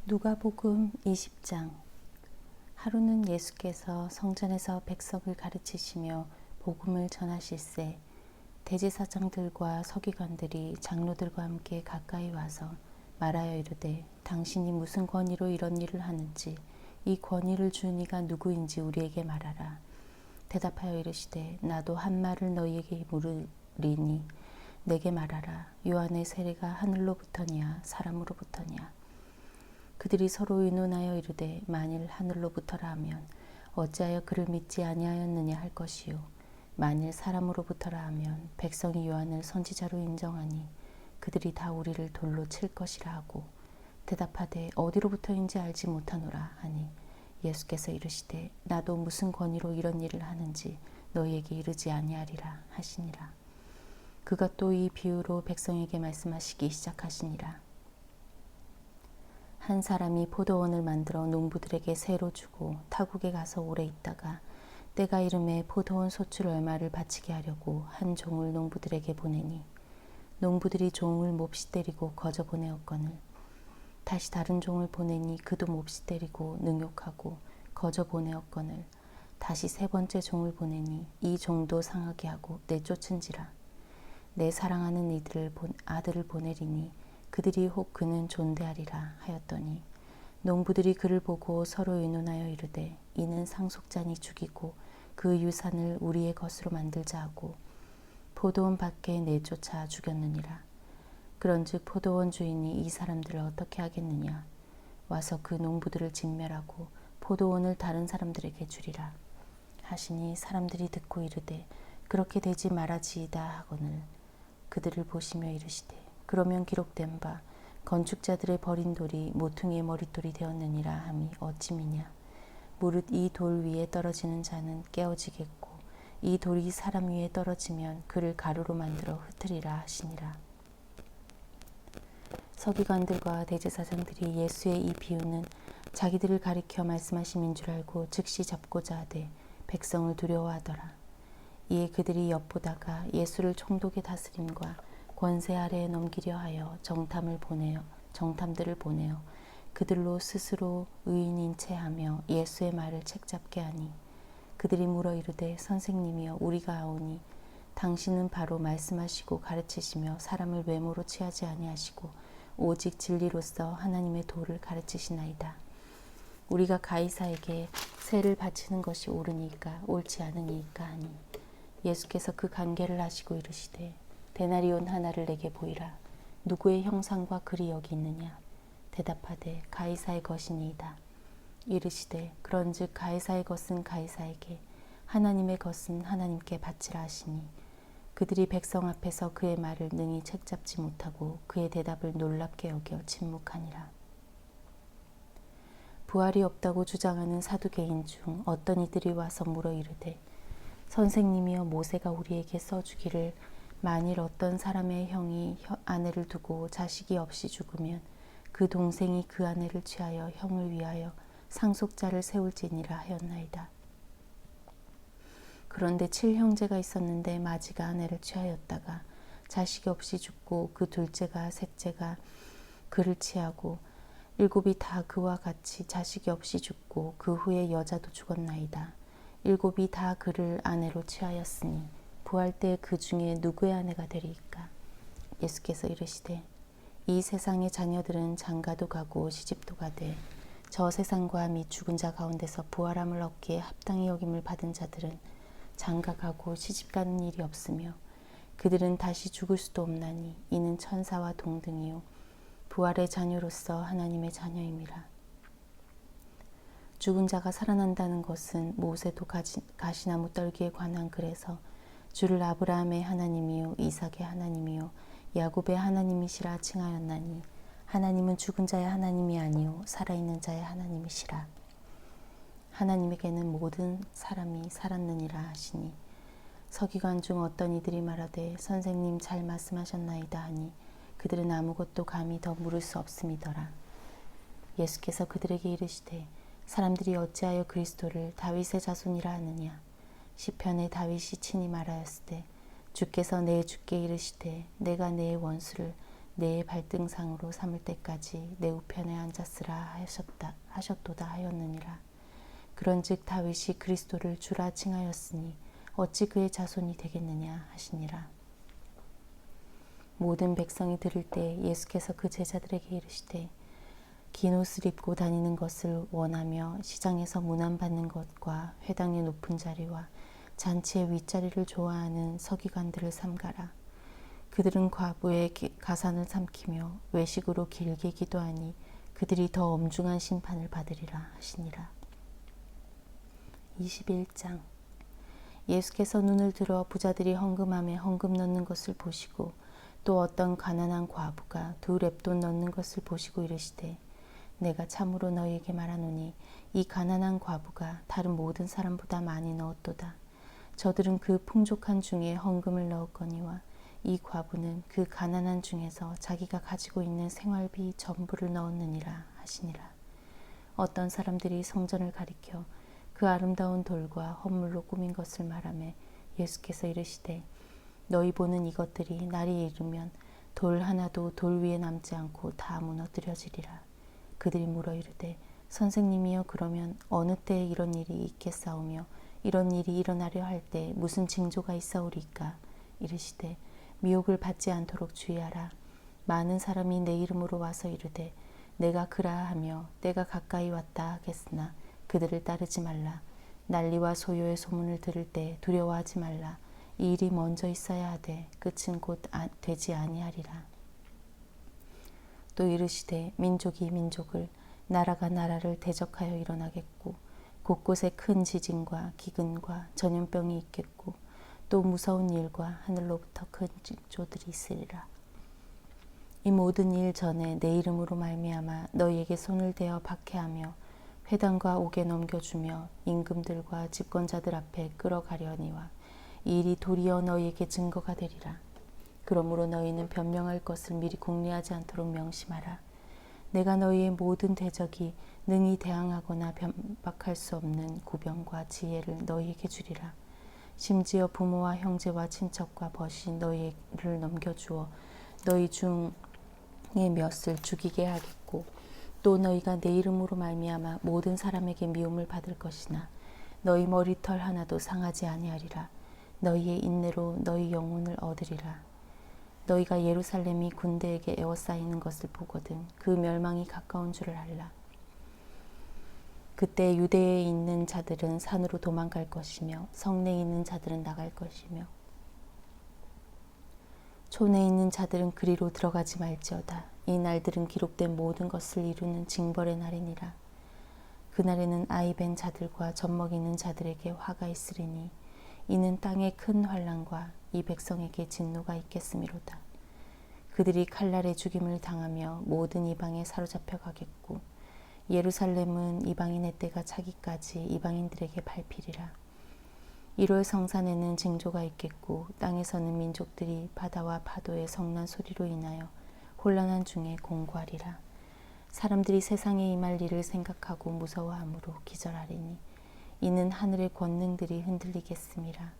누가복음 20장. 하루는 예수께서 성전에서 백성을 가르치시며 복음을 전하실새 대제사장들과 서기관들이 장로들과 함께 가까이 와서 말하여 이르되 당신이 무슨 권위로 이런 일을 하는지 이 권위를 준 이가 누구인지 우리에게 말하라. 대답하여 이르시되 나도 한 말을 너희에게 물으리니 내게 말하라. 요한의 세례가 하늘로부터냐 사람으로부터냐. 그들이 서로 의논하여 이르되 만일 하늘로부터라 하면 어찌하여 그를 믿지 아니하였느냐 할 것이요 만일 사람으로부터라 하면 백성이 요한을 선지자로 인정하니 그들이 다 우리를 돌로 칠 것이라 하고 대답하되 어디로부터인지 알지 못하노라 하니 예수께서 이르시되 나도 무슨 권위로 이런 일을 하는지 너희에게 이르지 아니하리라 하시니라. 그가 또 이 비유로 백성에게 말씀하시기 시작하시니라. 한 사람이 포도원을 만들어 농부들에게 새로 주고 타국에 가서 오래 있다가 때가 이름에 포도원 소출 얼마를 바치게 하려고 한 종을 농부들에게 보내니 농부들이 종을 몹시 때리고 거저 보내었거늘 다시 다른 종을 보내니 그도 몹시 때리고 능욕하고 거저 보내었거늘 다시 세 번째 종을 보내니 이 종도 상하게 하고 내쫓은지라. 내 사랑하는 아들을 보내리니 그들이 혹 그는 존대하리라 하였더니 농부들이 그를 보고 서로 의논하여 이르되 이는 상속자니 죽이고 그 유산을 우리의 것으로 만들자 하고 포도원 밖에 내쫓아 죽였느니라. 그런즉 포도원 주인이 이 사람들을 어떻게 하겠느냐. 와서 그 농부들을 진멸하고 포도원을 다른 사람들에게 주리라 하시니 사람들이 듣고 이르되 그렇게 되지 말아지이다 하거늘 그들을 보시며 이르시되 그러면 기록된 바 건축자들의 버린 돌이 모퉁이의 머릿돌이 되었느니라 함이 어찌미냐. 무릇 이 돌 위에 떨어지는 자는 깨어지겠고 이 돌이 사람 위에 떨어지면 그를 가루로 만들어 흩으리라 하시니라. 서기관들과 대제사장들이 예수의 이 비유는 자기들을 가리켜 말씀하심인 줄 알고 즉시 잡고자 하되 백성을 두려워하더라. 이에 그들이 엿보다가 예수를 총독의 다스림과 권세 아래에 넘기려 하여 정탐들을 보내어 그들로 스스로 의인인 채 하며 예수의 말을 책잡게 하니 그들이 물어 이르되 선생님이여 우리가 아오니 당신은 바로 말씀하시고 가르치시며 사람을 외모로 취하지 아니하시고 오직 진리로서 하나님의 도를 가르치시나이다. 우리가 가이사에게 세를 바치는 것이 옳으니까 옳지 않으니까 하니 예수께서 그 관계를 하시고 이르시되 데나리온 하나를 내게 보이라. 누구의 형상과 글이 여기 있느냐. 대답하되 가이사의 것이니이다. 이르시되 그런즉 가이사의 것은 가이사에게 하나님의 것은 하나님께 바치라 하시니 그들이 백성 앞에서 그의 말을 능히 책잡지 못하고 그의 대답을 놀랍게 여겨 침묵하니라. 부활이 없다고 주장하는 사두개인 중 어떤 이들이 와서 물어 이르되 선생님이여 모세가 우리에게 써주기를 만일 어떤 사람의 형이 아내를 두고 자식이 없이 죽으면 그 동생이 그 아내를 취하여 형을 위하여 상속자를 세울지니라 하였나이다. 그런데 7형제가 있었는데 마지가 아내를 취하였다가 자식이 없이 죽고 그 둘째가 셋째가 그를 취하고 7이 다 그와 같이 자식이 없이 죽고 그 후에 여자도 죽었나이다. 7이 다 그를 아내로 취하였으니 부활 때 그 중에 누구의 아내가 되리이까. 예수께서 이르시되 이 세상의 자녀들은 장가도 가고 시집도 가되 저 세상과 및 죽은 자 가운데서 부활함을 얻기에 합당히 여김을 받은 자들은 장가 가고 시집 가는 일이 없으며 그들은 다시 죽을 수도 없나니 이는 천사와 동등이요 부활의 자녀로서 하나님의 자녀임이라. 죽은 자가 살아난다는 것은 모세도 가시나무 떨기에 관한 글에서 주를 아브라함의 하나님이요 이삭의 하나님이요 야곱의 하나님이시라 칭하였나니 하나님은 죽은 자의 하나님이 아니요 살아있는 자의 하나님이시라. 하나님에게는 모든 사람이 살았느니라 하시니 서기관 중 어떤 이들이 말하되 선생님 잘 말씀하셨나이다 하니 그들은 아무것도 감히 더 물을 수 없음이더라. 예수께서 그들에게 이르시되 사람들이 어찌하여 그리스도를 다윗의 자손이라 하느냐. 시편에 다윗이 친히 말하였으되 주께서 내 주께 이르시되 내가 내 원수를 내 발등상으로 삼을 때까지 내 우편에 앉았으라 하셨도다 하였느니라. 그런즉 다윗이 그리스도를 주라 칭하였으니 어찌 그의 자손이 되겠느냐 하시니라. 모든 백성이 들을 때 예수께서 그 제자들에게 이르시되 긴 옷을 입고 다니는 것을 원하며 시장에서 문안받는 것과 회당의 높은 자리와 잔치의 윗자리를 좋아하는 서기관들을 삼가라. 그들은 과부의 가산을 삼키며 외식으로 길게 기도하니 그들이 더 엄중한 심판을 받으리라 하시니라. 21장. 예수께서 눈을 들어 부자들이 헌금함에 헌금 넣는 것을 보시고 또 어떤 가난한 과부가 두 렙돈 넣는 것을 보시고 이르시되 내가 참으로 너희에게 말하노니 이 가난한 과부가 다른 모든 사람보다 많이 넣었도다. 저들은 그 풍족한 중에 헌금을 넣었거니와 이 과부는 그 가난한 중에서 자기가 가지고 있는 생활비 전부를 넣었느니라 하시니라. 어떤 사람들이 성전을 가리켜 그 아름다운 돌과 헌물로 꾸민 것을 말하며 예수께서 이르시되 너희 보는 이것들이 날이 이르면 돌 하나도 돌 위에 남지 않고 다 무너뜨려지리라. 그들이 물어 이르되 선생님이여 그러면 어느 때에 이런 일이 있겠사오며 이런 일이 일어나려 할 때 무슨 징조가 있사오리까? 이르시되 미혹을 받지 않도록 주의하라. 많은 사람이 내 이름으로 와서 이르되 내가 그라 하며 때가 가까이 왔다 하겠으나 그들을 따르지 말라. 난리와 소요의 소문을 들을 때 두려워하지 말라. 이 일이 먼저 있어야 하되 끝은 곧 되지 아니하리라. 또 이르시되 민족이 민족을 나라가 나라를 대적하여 일어나겠고 곳곳에 큰 지진과 기근과 전염병이 있겠고 또 무서운 일과 하늘로부터 큰 징조들이 있으리라. 이 모든 일 전에 내 이름으로 말미암아 너희에게 손을 대어 박해하며 회당과 옥에 넘겨주며 임금들과 집권자들 앞에 끌어가려니와 이 일이 도리어 너희에게 증거가 되리라. 그러므로 너희는 변명할 것을 미리 궁리하지 않도록 명심하라. 내가 너희의 모든 대적이 능히 대항하거나 변박할 수 없는 구병과 지혜를 너희에게 주리라. 심지어 부모와 형제와 친척과 벗이 너희를 넘겨주어 너희 중에 몇을 죽이게 하겠고 또 너희가 내 이름으로 말미암아 모든 사람에게 미움을 받을 것이나 너희 머리털 하나도 상하지 아니하리라. 너희의 인내로 너희 영혼을 얻으리라. 너희가 예루살렘이 군대에게 에워싸이는 것을 보거든 그 멸망이 가까운 줄을 알라. 그때 유대에 있는 자들은 산으로 도망갈 것이며 성내에 있는 자들은 나갈 것이며 촌에 있는 자들은 그리로 들어가지 말지어다. 이 날들은 기록된 모든 것을 이루는 징벌의 날이니라. 그날에는 아이 벤 자들과 젖먹이는 자들에게 화가 있으리니 이는 땅에 큰 환난과 이 백성에게 진노가 있겠음이로다. 그들이 칼날에 죽임을 당하며 모든 이방에 사로잡혀 가겠고 예루살렘은 이방인의 때가 차기까지 이방인들에게 밟히리라. 1월 성산에는 징조가 있겠고 땅에서는 민족들이 바다와 파도의 성난 소리로 인하여 혼란한 중에 공고하리라. 사람들이 세상에 임할 일을 생각하고 무서워함으로 기절하리니 이는 하늘의 권능들이 흔들리겠음이라.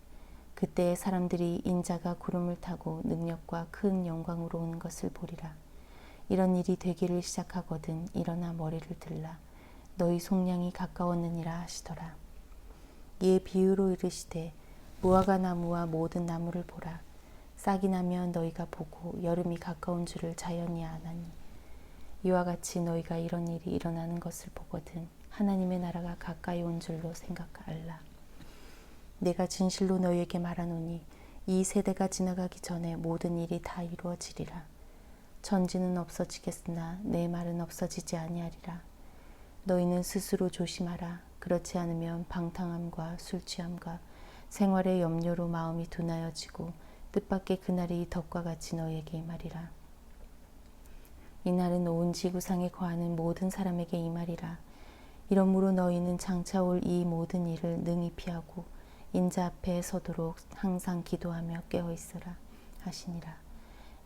그때 사람들이 인자가 구름을 타고 능력과 큰 영광으로 오는 것을 보리라. 이런 일이 되기를 시작하거든 일어나 머리를 들라. 너희 속량이 가까웠느니라 하시더라. 이에 비유로 이르시되 무화과 나무와 모든 나무를 보라. 싹이 나면 너희가 보고 여름이 가까운 줄을 자연히 아나니 이와 같이 너희가 이런 일이 일어나는 것을 보거든 하나님의 나라가 가까이 온 줄로 생각하라. 내가 진실로 너희에게 말하노니 이 세대가 지나가기 전에 모든 일이 다 이루어지리라. 천지는 없어지겠으나 내 말은 없어지지 아니하리라. 너희는 스스로 조심하라. 그렇지 않으면 방탕함과 술취함과 생활의 염려로 마음이 둔하여지고 뜻밖의 그날이 덕과 같이 너희에게 임하리라. 이날은 온 지구상에 거하는 모든 사람에게 임하리라. 이러므로 너희는 장차 올 이 모든 일을 능히 피하고 인자 앞에 서도록 항상 기도하며 깨어있으라 하시니라.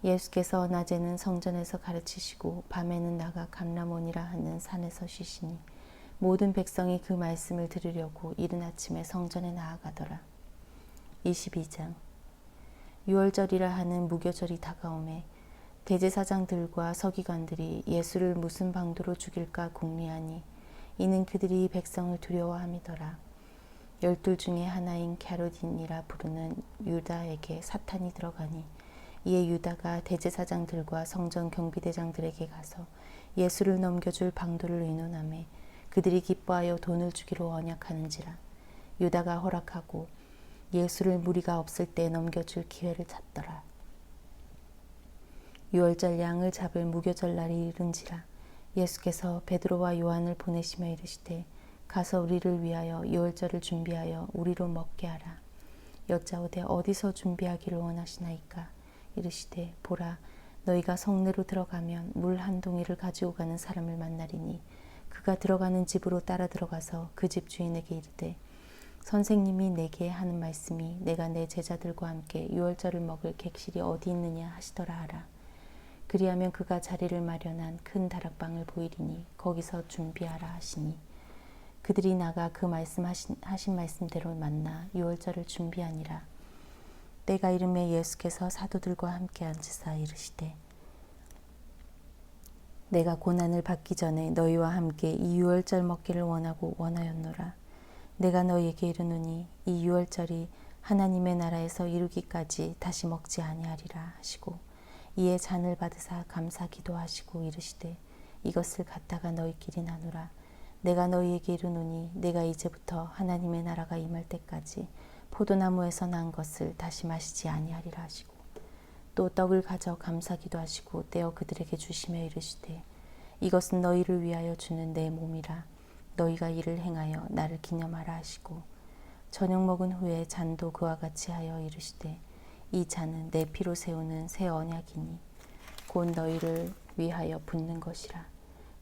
예수께서 낮에는 성전에서 가르치시고 밤에는 나가 감람원이라 하는 산에서 쉬시니 모든 백성이 그 말씀을 들으려고 이른 아침에 성전에 나아가더라. 22장. 유월절이라 하는 무교절이 다가오매 대제사장들과 서기관들이 예수를 무슨 방도로 죽일까 궁리하니 이는 그들이 백성을 두려워함이더라. 12 중에 하나인 갸롯인이라 부르는 유다에게 사탄이 들어가니 이에 유다가 대제사장들과 성전 경비대장들에게 가서 예수를 넘겨줄 방도를 의논하매 그들이 기뻐하여 돈을 주기로 언약하는지라. 유다가 허락하고 예수를 무리가 없을 때 넘겨줄 기회를 찾더라. 유월절 양을 잡을 무교절 날이 이른지라. 예수께서 베드로와 요한을 보내시며 이르시되 가서 우리를 위하여 유월절을 준비하여 우리로 먹게 하라. 여짜오되 어디서 준비하기를 원하시나이까. 이르시되 보라, 너희가 성내로 들어가면 물 한 동이를 가지고 가는 사람을 만나리니 그가 들어가는 집으로 따라 들어가서 그 집 주인에게 이르되 선생님이 내게 하는 말씀이 내가 내 제자들과 함께 유월절을 먹을 객실이 어디 있느냐 하시더라 하라. 그리하면 그가 자리를 마련한 큰 다락방을 보이리니 거기서 준비하라 하시니 그들이 나가 그 하신 말씀대로 만나 유월절을 준비하니라. 때가 이름에 예수께서 사도들과 함께 앉으사 이르시되 내가 고난을 받기 전에 너희와 함께 이 유월절 먹기를 원하였노라. 내가 너희에게 이르노니 이 유월절이 하나님의 나라에서 이루기까지 다시 먹지 아니하리라 하시고 이에 잔을 받으사 감사 기도하시고 이르시되 이것을 갖다가 너희끼리 나누라. 내가 너희에게 이르노니 내가 이제부터 하나님의 나라가 임할 때까지 포도나무에서 난 것을 다시 마시지 아니하리라 하시고 또 떡을 가져 감사 기도하시고 떼어 그들에게 주시며 이르시되 이것은 너희를 위하여 주는 내 몸이라. 너희가 이를 행하여 나를 기념하라 하시고 저녁 먹은 후에 잔도 그와 같이 하여 이르시되 이 잔은 내 피로 세우는 새 언약이니 곧 너희를 위하여 붓는 것이라.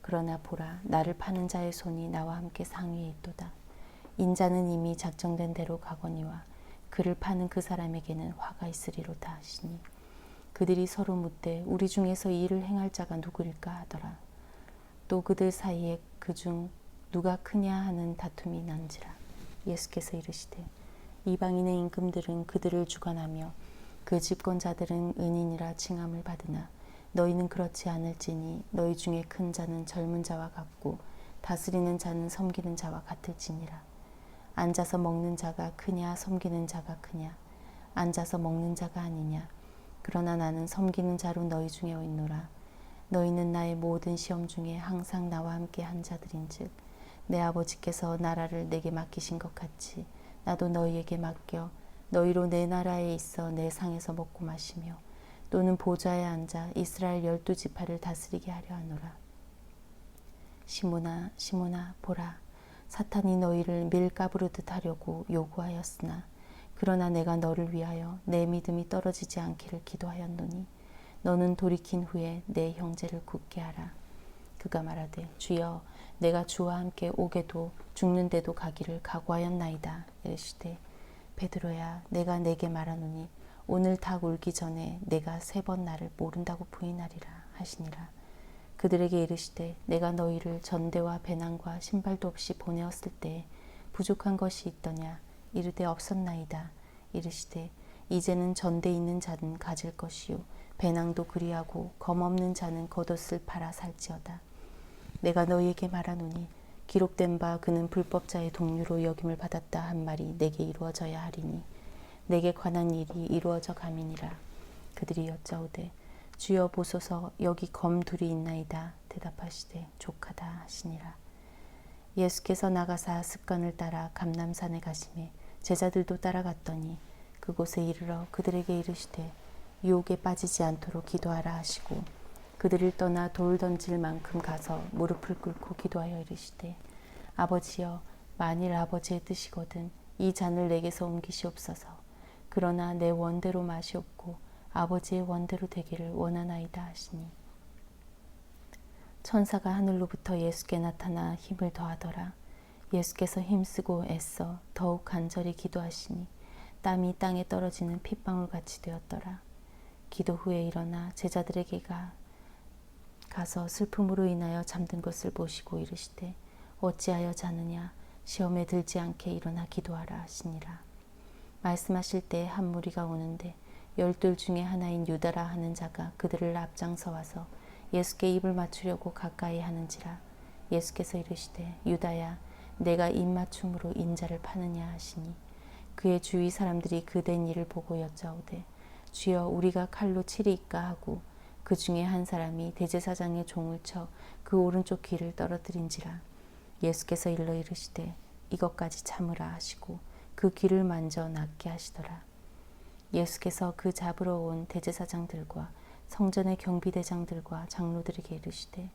그러나 보라, 나를 파는 자의 손이 나와 함께 상위에 있도다. 인자는 이미 작정된 대로 가거니와 그를 파는 그 사람에게는 화가 있으리로다 하시니 그들이 서로 묻되 우리 중에서 이 일을 행할 자가 누구일까 하더라. 또 그들 사이에 그중 누가 크냐 하는 다툼이 난지라. 예수께서 이르시되 이방인의 임금들은 그들을 주관하며 그 집권자들은 은인이라 칭함을 받으나 너희는 그렇지 않을지니 너희 중에 큰 자는 젊은 자와 같고 다스리는 자는 섬기는 자와 같을지니라. 앉아서 먹는 자가 크냐 섬기는 자가 크냐. 앉아서 먹는 자가 아니냐. 그러나 나는 섬기는 자로 너희 중에 있노라. 너희는 나의 모든 시험 중에 항상 나와 함께 한 자들인즉 내 아버지께서 나라를 내게 맡기신 것 같이 나도 너희에게 맡겨 너희로 내 나라에 있어 내 상에서 먹고 마시며 또는 보좌에 앉아 이스라엘 12지파를 다스리게 하려 하노라. 시몬아 시몬아 보라, 사탄이 너희를 밀가부르듯 하려고 요구하였으나 그러나 내가 너를 위하여 내 믿음이 떨어지지 않기를 기도하였노니 너는 돌이킨 후에 내 형제를 굳게 하라. 그가 말하되 주여 내가 주와 함께 오게도 죽는데도 가기를 각오하였나이다. 이르시되 베드로야 내가 내게 말하노니 오늘 닭 울기 전에 내가 3번 나를 모른다고 부인하리라 하시니라. 그들에게 이르시되 내가 너희를 전대와 배낭과 신발도 없이 보내었을 때 부족한 것이 있더냐. 이르되 없었나이다. 이르시되 이제는 전대 있는 자는 가질 것이요 배낭도 그리하고 검 없는 자는 겉옷을 팔아 살지어다. 내가 너희에게 말하노니 기록된 바 그는 불법자의 동류로 여김을 받았다 한 말이 내게 이루어져야 하리니 내게 관한 일이 이루어져 감이니라. 그들이 여짜오되 주여 보소서 여기 검 둘이 있나이다. 대답하시되 족하다 하시니라. 예수께서 나가사 습관을 따라 감람산에 가시매 제자들도 따라갔더니 그곳에 이르러 그들에게 이르시되 유혹에 빠지지 않도록 기도하라 하시고 그들을 떠나 돌 던질 만큼 가서 무릎을 꿇고 기도하여 이르시되 아버지여 만일 아버지의 뜻이거든 이 잔을 내게서 옮기시옵소서. 그러나 내 원대로 마시옵고 아버지의 원대로 되기를 원하나이다 하시니 천사가 하늘로부터 예수께 나타나 힘을 더하더라. 예수께서 힘쓰고 애써 더욱 간절히 기도하시니 땀이 땅에 떨어지는 핏방울같이 되었더라. 기도 후에 일어나 제자들에게 가서 슬픔으로 인하여 잠든 것을 보시고 이르시되 어찌하여 자느냐. 시험에 들지 않게 일어나 기도하라 하시니라. 말씀하실 때 한 무리가 오는데 열둘 중에 하나인 유다라 하는 자가 그들을 앞장서 와서 예수께 입을 맞추려고 가까이 하는지라. 예수께서 이르시되 유다야 내가 입맞춤으로 인자를 파느냐 하시니 그의 주위 사람들이 그 된 일을 보고 여짜오되 주여 우리가 칼로 치리이까 하고 그 중에 한 사람이 대제사장의 종을 쳐 그 오른쪽 귀를 떨어뜨린지라. 예수께서 일러 이르시되 이것까지 참으라 하시고 그 귀를 만져 낫게 하시더라. 예수께서 그 잡으러 온 대제사장들과 성전의 경비대장들과 장로들에게 이르시되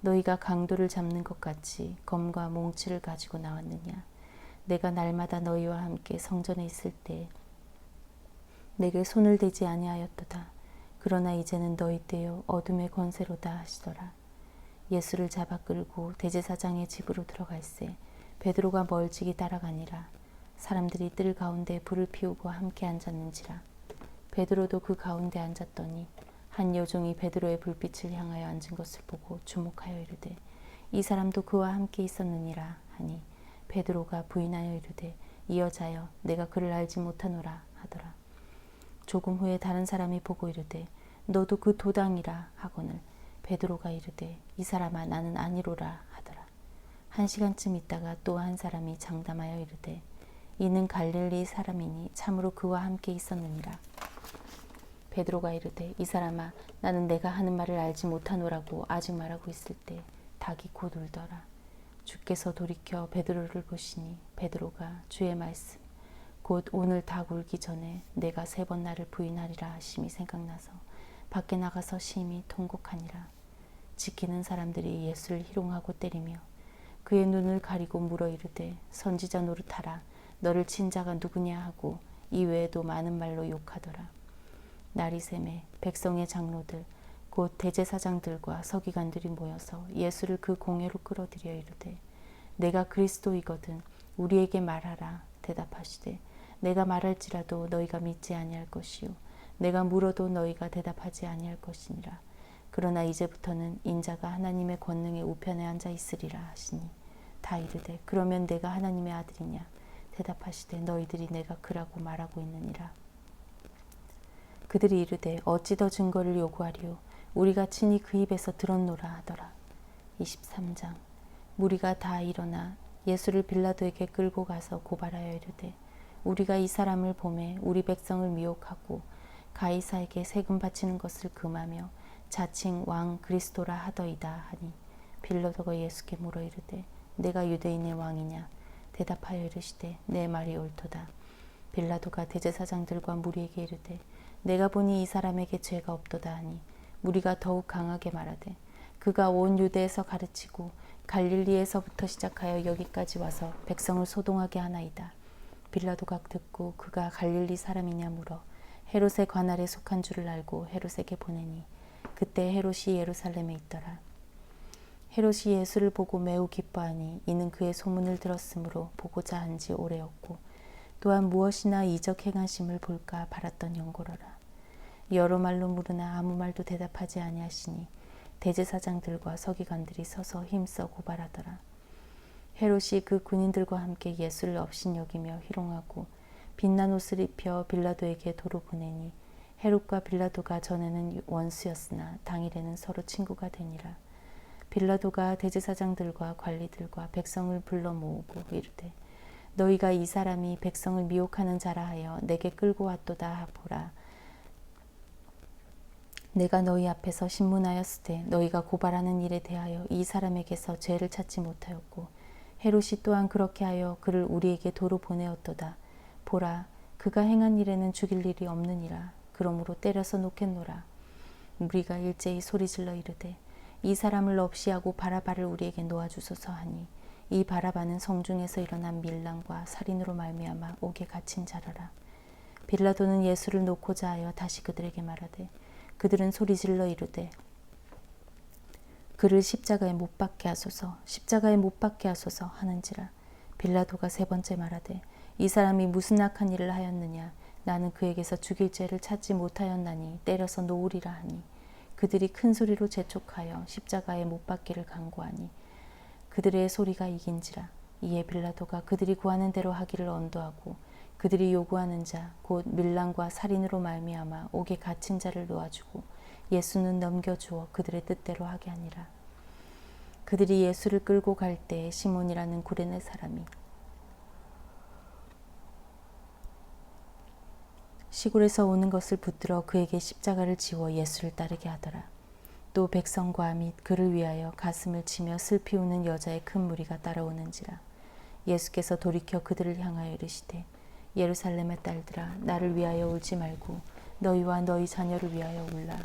너희가 강도를 잡는 것 같이 검과 몽치를 가지고 나왔느냐. 내가 날마다 너희와 함께 성전에 있을 때 내게 손을 대지 아니하였도다. 그러나 이제는 너희 때요 어둠의 권세로다 하시더라. 예수를 잡아 끌고 대제사장의 집으로 들어갈새 베드로가 멀찍이 따라가니라. 사람들이 뜰 가운데 불을 피우고 함께 앉았는지라. 베드로도 그 가운데 앉았더니 한 여종이 베드로의 불빛을 향하여 앉은 것을 보고 주목하여 이르되 이 사람도 그와 함께 있었느니라 하니 베드로가 부인하여 이르되 이 여자여 내가 그를 알지 못하노라 하더라. 조금 후에 다른 사람이 보고 이르되 너도 그 도당이라 하거늘 베드로가 이르되 이 사람아 나는 아니로라 하더라. 1시간쯤 있다가 또 한 사람이 장담하여 이르되 이는 갈릴리 사람이니 참으로 그와 함께 있었느니라. 베드로가 이르되 이 사람아 나는 내가 하는 말을 알지 못하노라고 아직 말하고 있을 때 닭이 곧 울더라. 주께서 돌이켜 베드로를 보시니 베드로가 주의 말씀 곧 오늘 닭 울기 전에 내가 3번 나를 부인하리라 하심이 생각나서 밖에 나가서 심히 통곡하니라. 지키는 사람들이 예수를 희롱하고 때리며 그의 눈을 가리고 물어 이르되 선지자 노릇하라 너를 친 자가 누구냐 하고 이외에도 많은 말로 욕하더라. 날이 새매 백성의 장로들 곧 대제사장들과 서기관들이 모여서 예수를 그 공회로 끌어들여 이르되 내가 그리스도이거든 우리에게 말하라. 대답하시되 내가 말할지라도 너희가 믿지 아니할 것이요 내가 물어도 너희가 대답하지 아니할 것이니라. 그러나 이제부터는 인자가 하나님의 권능의 우편에 앉아 있으리라 하시니 다 이르되 그러면 내가 하나님의 아들이냐. 대답하시되 너희들이 내가 그라고 말하고 있느니라. 그들이 이르되 어찌 더 증거를 요구하리요. 우리가 친히 그 입에서 들었노라 하더라. 23장 무리가 다 일어나 예수를 빌라도에게 끌고 가서 고발하여 이르되 우리가 이 사람을 보매 우리 백성을 미혹하고 가이사에게 세금 바치는 것을 금하며 자칭 왕 그리스도라 하더이다 하니 빌라도가 예수께 물어 이르되 내가 유대인의 왕이냐. 대답하여 이르시되 내 말이 옳도다. 빌라도가 대제사장들과 무리에게 이르되 내가 보니 이 사람에게 죄가 없도다 하니 무리가 더욱 강하게 말하되 그가 온 유대에서 가르치고 갈릴리에서부터 시작하여 여기까지 와서 백성을 소동하게 하나이다. 빌라도가 듣고 그가 갈릴리 사람이냐 물어 헤롯의 관할에 속한 줄을 알고 헤롯에게 보내니 그때 헤롯이 예루살렘에 있더라. 헤롯이 예수를 보고 매우 기뻐하니 이는 그의 소문을 들었으므로 보고자 한지 오래였고 또한 무엇이나 이적 행하심을 볼까 바랐던 연고로라. 여러 말로 물으나 아무 말도 대답하지 아니하시니 대제사장들과 서기관들이 서서 힘써 고발하더라. 헤롯이 그 군인들과 함께 예수를 업신여기며 희롱하고 빛난 옷을 입혀 빌라도에게 도로 보내니 헤롯과 빌라도가 전에는 원수였으나 당일에는 서로 친구가 되니라. 빌라도가 대제사장들과 관리들과 백성을 불러 모으고 이르되 너희가 이 사람이 백성을 미혹하는 자라 하여 내게 끌고 왔도다 보라. 내가 너희 앞에서 신문하였으되 너희가 고발하는 일에 대하여 이 사람에게서 죄를 찾지 못하였고 헤롯이 또한 그렇게 하여 그를 우리에게 도로 보내었도다. 보라 그가 행한 일에는 죽일 일이 없느니라. 그러므로 때려서 놓겠노라. 우리가 일제히 소리질러 이르되 이 사람을 없이하고 바라바를 우리에게 놓아주소서 하니 이 바라바는 성중에서 일어난 밀랑과 살인으로 말미암아 옥에 갇힌 자라라. 빌라도는 예수를 놓고자 하여 다시 그들에게 말하되 그들은 소리질러 이르되 그를 십자가에 못 박게 하소서 십자가에 못 박게 하소서 하는지라. 빌라도가 3번째 말하되 이 사람이 무슨 악한 일을 하였느냐. 나는 그에게서 죽일 죄를 찾지 못하였나니 때려서 놓으리라 하니 그들이 큰 소리로 재촉하여 십자가에 못 박기를 간구하니 그들의 소리가 이긴지라. 이에 빌라도가 그들이 구하는 대로 하기를 언도하고 그들이 요구하는 자 곧 밀랑과 살인으로 말미암아 옥에 갇힌 자를 놓아주고 예수는 넘겨주어 그들의 뜻대로 하게 하니라. 그들이 예수를 끌고 갈 때에 시몬이라는 구레네 사람이 시골에서 오는 것을 붙들어 그에게 십자가를 지워 예수를 따르게 하더라. 또 백성과 및 그를 위하여 가슴을 치며 슬피 우는 여자의 큰 무리가 따라오는지라. 예수께서 돌이켜 그들을 향하여 이르시되 예루살렘의 딸들아 나를 위하여 울지 말고 너희와 너희 자녀를 위하여 울라.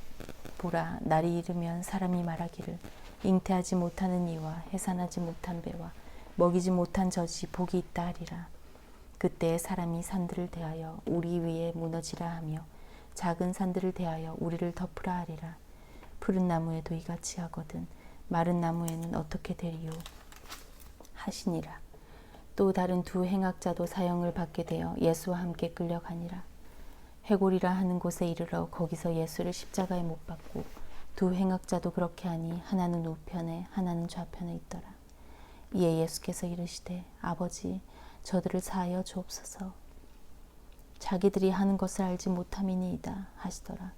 보라 날이 이르면 사람이 말하기를 잉태하지 못하는 이와 해산하지 못한 배와 먹이지 못한 젖이 복이 있다 하리라. 그때 사람이 산들을 대하여 우리 위에 무너지라 하며 작은 산들을 대하여 우리를 덮으라 하리라. 푸른 나무에도 이같이 하거든 마른 나무에는 어떻게 되리요 하시니라. 또 다른 두 행악자도 사형을 받게 되어 예수와 함께 끌려가니라. 해골이라 하는 곳에 이르러 거기서 예수를 십자가에 못 박고 두 행악자도 그렇게 하니 하나는 우편에 하나는 좌편에 있더라. 이에 예수께서 이르시되 아버지 저들을 사하여 주옵소서. 자기들이 하는 것을 알지 못함이니이다 하시더라.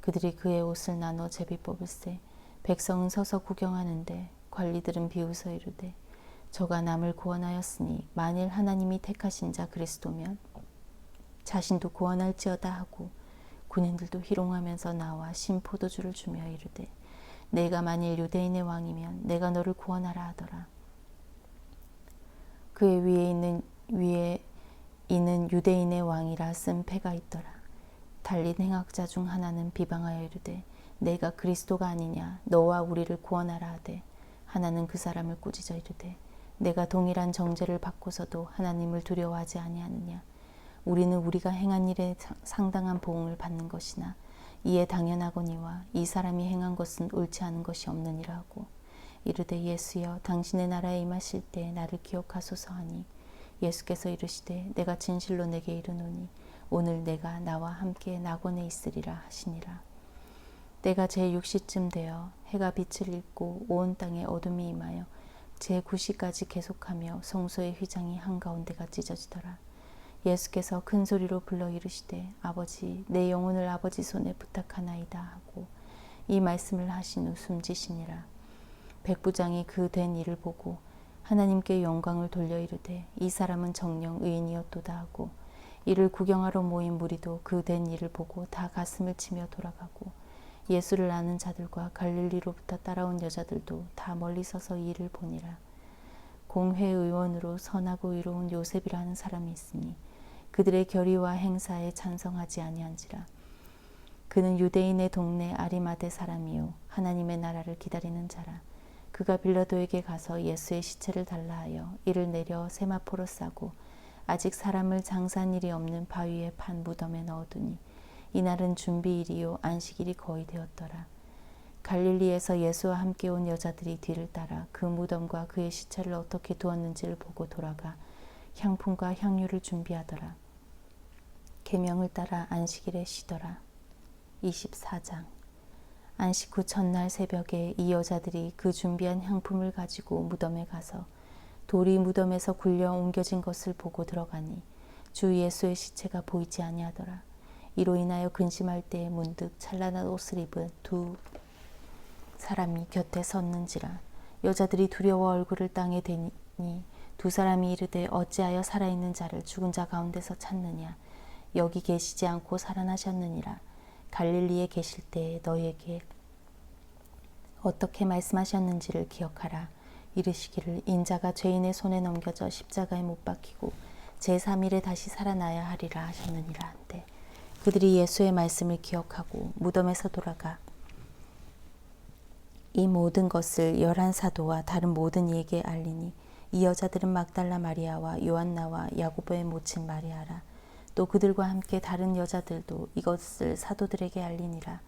그들이 그의 옷을 나눠 제비 뽑을세 백성은 서서 구경하는데 관리들은 비웃어 이르되 저가 남을 구원하였으니 만일 하나님이 택하신 자 그리스도면 자신도 구원할지어다 하고 군인들도 희롱하면서 나와 신포도주를 주며 이르되 내가 만일 유대인의 왕이면 내가 너를 구원하라 하더라. 그의 위에 이는 유대인의 왕이라 쓴 패가 있더라. 달린 행악자 중 하나는 비방하여 이르되 내가 그리스도가 아니냐 너와 우리를 구원하라 하되 하나는 그 사람을 꾸짖어 이르되 내가 동일한 정죄를 받고서도 하나님을 두려워하지 아니하느냐. 우리는 우리가 행한 일에 상당한 보응을 받는 것이나 이에 당연하거니와 이 사람이 행한 것은 옳지 않은 것이 없느니라 하고 이르되 예수여 당신의 나라에 임하실 때 나를 기억하소서 하니 예수께서 이르시되 내가 진실로 내게 이르노니 오늘 내가 나와 함께 낙원에 있으리라 하시니라. 때가 제6시쯤 되어 해가 빛을 잃고 온 땅에 어둠이 임하여 제9시까지 계속하며 성소의 휘장이 한가운데가 찢어지더라. 예수께서 큰 소리로 불러 이르시되 아버지 내 영혼을 아버지 손에 부탁하나이다 하고 이 말씀을 하신 후 숨지시니라. 백부장이 그 된 일을 보고 하나님께 영광을 돌려 이르되 이 사람은 정녕 의인이었도다 하고 이를 구경하러 모인 무리도 그 된 일을 보고 다 가슴을 치며 돌아가고 예수를 아는 자들과 갈릴리로부터 따라온 여자들도 다 멀리 서서 이 일을 보니라. 공회의원으로 선하고 의로운 요셉이라는 사람이 있으니 그들의 결의와 행사에 찬성하지 아니한지라. 그는 유대인의 동네 아리마대 사람이요 하나님의 나라를 기다리는 자라. 그가 빌라도에게 가서 예수의 시체를 달라 하여 이를 내려 세마포로 싸고 아직 사람을 장사한 일이 없는 바위에 판 무덤에 넣어두니 이날은 준비일이요 안식일이 거의 되었더라. 갈릴리에서 예수와 함께 온 여자들이 뒤를 따라 그 무덤과 그의 시체를 어떻게 두었는지를 보고 돌아가 향품과 향유를 준비하더라. 계명을 따라 안식일에 쉬더라. 24장. 안식 후 첫날 새벽에 이 여자들이 그 준비한 향품을 가지고 무덤에 가서 돌이 무덤에서 굴려 옮겨진 것을 보고 들어가니 주 예수의 시체가 보이지 아니하더라. 이로 인하여 근심할 때에 문득 찬란한 옷을 입은 두 사람이 곁에 섰는지라. 여자들이 두려워 얼굴을 땅에 대니 두 사람이 이르되 어찌하여 살아있는 자를 죽은 자 가운데서 찾느냐. 여기 계시지 않고 살아나셨느니라. 갈릴리에 계실 때에 너희에게 어떻게 말씀하셨는지를 기억하라. 이르시기를 인자가 죄인의 손에 넘겨져 십자가에 못 박히고 제3일에 다시 살아나야 하리라 하셨느니라 한데 그들이 예수의 말씀을 기억하고 무덤에서 돌아가 이 모든 것을 11사도와 다른 모든 이에게 알리니 이 여자들은 막달라 마리아와 요한나와 야고보의 모친 마리아라. 또 그들과 함께 다른 여자들도 이것을 사도들에게 알리니라.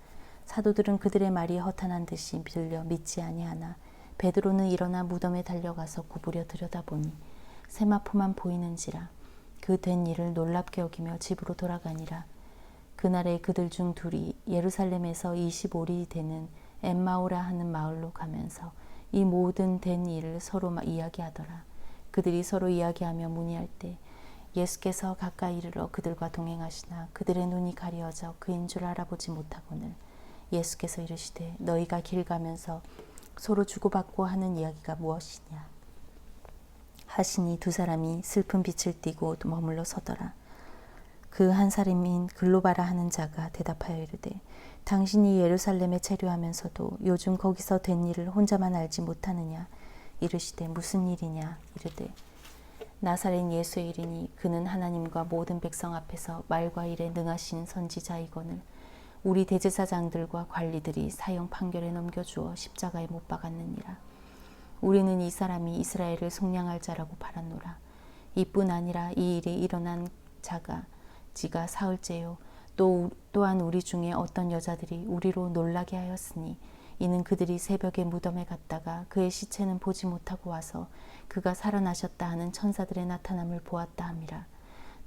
사도들은 그들의 말이 허탄한 듯이 들려 믿지 아니하나 베드로는 일어나 무덤에 달려가서 구부려 들여다보니 세마포만 보이는지라. 그 된 일을 놀랍게 여기며 집으로 돌아가니라. 그날에 그들 중 둘이 예루살렘에서 25리 되는 엠마오라 하는 마을로 가면서 이 모든 된 일을 서로 이야기하더라. 그들이 서로 이야기하며 문의할 때 예수께서 가까이 이르러 그들과 동행하시나 그들의 눈이 가리어져 그인 줄 알아보지 못하거늘 예수께서 이르시되 너희가 길 가면서 서로 주고받고 하는 이야기가 무엇이냐 하시니 두 사람이 슬픈 빛을 띠고 머물러 서더라. 그 한 사람인 글로바라 하는 자가 대답하여 이르되 당신이 예루살렘에 체류하면서도 요즘 거기서 된 일을 혼자만 알지 못하느냐 이르시되 무슨 일이냐 이르되 나사렛 예수의 일이니 그는 하나님과 모든 백성 앞에서 말과 일에 능하신 선지자이거늘 우리 대제사장들과 관리들이 사형 판결에 넘겨주어 십자가에 못 박았느니라. 우리는 이 사람이 이스라엘을 속량할 자라고 팔았노라. 이뿐 아니라 이 일이 일어난 자가 지가 사흘째요. 또한 우리 중에 어떤 여자들이 우리로 놀라게 하였으니 이는 그들이 새벽에 무덤에 갔다가 그의 시체는 보지 못하고 와서 그가 살아나셨다 하는 천사들의 나타남을 보았다 함이라.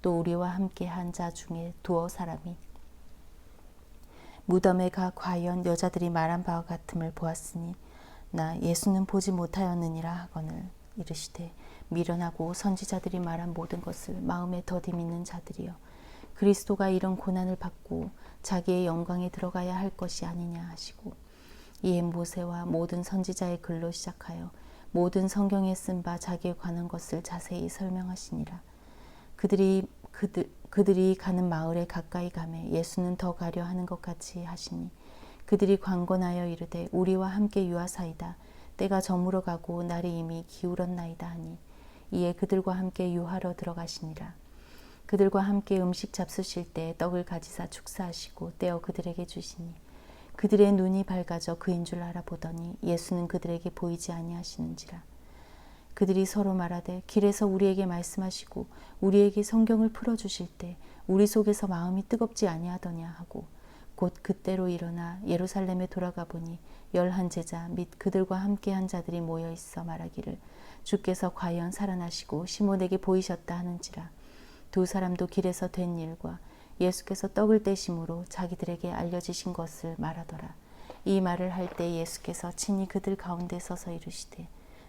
또 우리와 함께 한 자 중에 두어 사람이 무덤에 가 과연 여자들이 말한 바와 같음을 보았으니 나 예수는 보지 못하였느니라 하거늘 이르시되 미련하고 선지자들이 말한 모든 것을 마음에 더디 믿는 자들이여 그리스도가 이런 고난을 받고 자기의 영광에 들어가야 할 것이 아니냐 하시고 이에 모세와 모든 선지자의 글로 시작하여 모든 성경에 쓴 바 자기에 관한 것을 자세히 설명하시니라. 그들이 가는 마을에 가까이 가매 예수는 더 가려 하는 것 같이 하시니 그들이 관건하여 이르되 우리와 함께 유하사이다. 때가 저물어 가고 날이 이미 기울었나이다 하니 이에 그들과 함께 유하러 들어가시니라. 그들과 함께 음식 잡수실 때 떡을 가지사 축사하시고 떼어 그들에게 주시니 그들의 눈이 밝아져 그인 줄 알아보더니 예수는 그들에게 보이지 아니하시는지라. 그들이 서로 말하되 길에서 우리에게 말씀하시고 우리에게 성경을 풀어주실 때 우리 속에서 마음이 뜨겁지 아니하더냐 하고 곧 그때로 일어나 예루살렘에 돌아가 보니 11 제자 및 그들과 함께한 자들이 모여 있어 말하기를 주께서 과연 살아나시고 시몬에게 보이셨다 하는지라. 두 사람도 길에서 된 일과 예수께서 떡을 떼심으로 자기들에게 알려지신 것을 말하더라. 이 말을 할 때 예수께서 친히 그들 가운데 서서 이르시되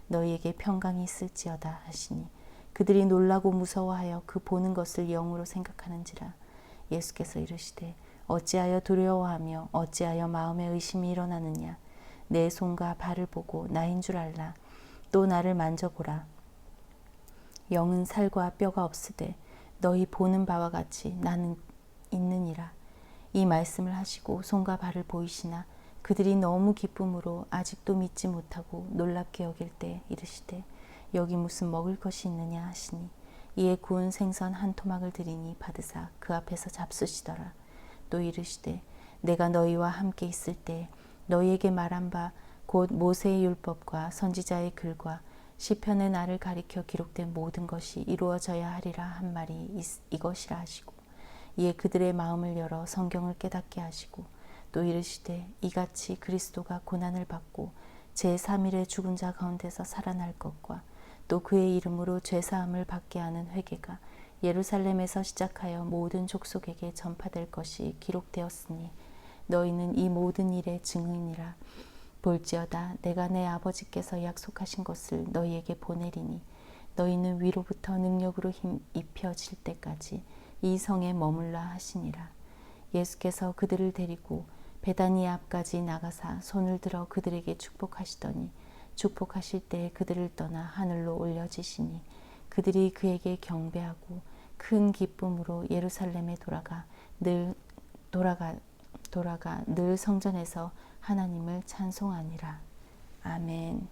너희에게 평강이 있을지어다 하시니 그들이 놀라고 무서워하여 그 보는 것을 영으로 생각하는지라. 예수께서 이르시되 어찌하여 두려워하며 어찌하여 마음에 의심이 일어나느냐. 내 손과 발을 보고 나인 줄 알라. 또 나를 만져보라. 영은 살과 뼈가 없으되 너희 보는 바와 같이 나는 있느니라. 이 말씀을 하시고 손과 발을 보이시나 그들이 너무 기쁨으로 아직도 믿지 못하고 놀랍게 여길 때 이르시되 여기 무슨 먹을 것이 있느냐 하시니 이에 구운 생선 한 토막을 드리니 받으사 그 앞에서 잡수시더라. 또 이르시되 내가 너희와 함께 있을 때 너희에게 말한 바 곧 모세의 율법과 선지자의 글과 시편의 나를 가리켜 기록된 모든 것이 이루어져야 하리라 한 말이 이것이라 하시고 이에 그들의 마음을 열어 성경을 깨닫게 하시고 또 이르시되 이같이 그리스도가 고난을 받고 제3일에 죽은 자 가운데서 살아날 것과 또 그의 이름으로 죄사함을 받게 하는 회개가 예루살렘에서 시작하여 모든 족속에게 전파될 것이 기록되었으니 너희는 이 모든 일의 증인이라. 볼지어다 내가 내 아버지께서 약속하신 것을 너희에게 보내리니 너희는 위로부터 능력으로 힘 입혀질 때까지 이 성에 머물라 하시니라. 예수께서 그들을 데리고 베다니 앞까지 나가사 손을 들어 그들에게 축복하시더니 축복하실 때 그들을 떠나 하늘로 올려지시니 그들이 그에게 경배하고 큰 기쁨으로 예루살렘에 돌아가 늘 성전에서 하나님을 찬송하니라. 아멘.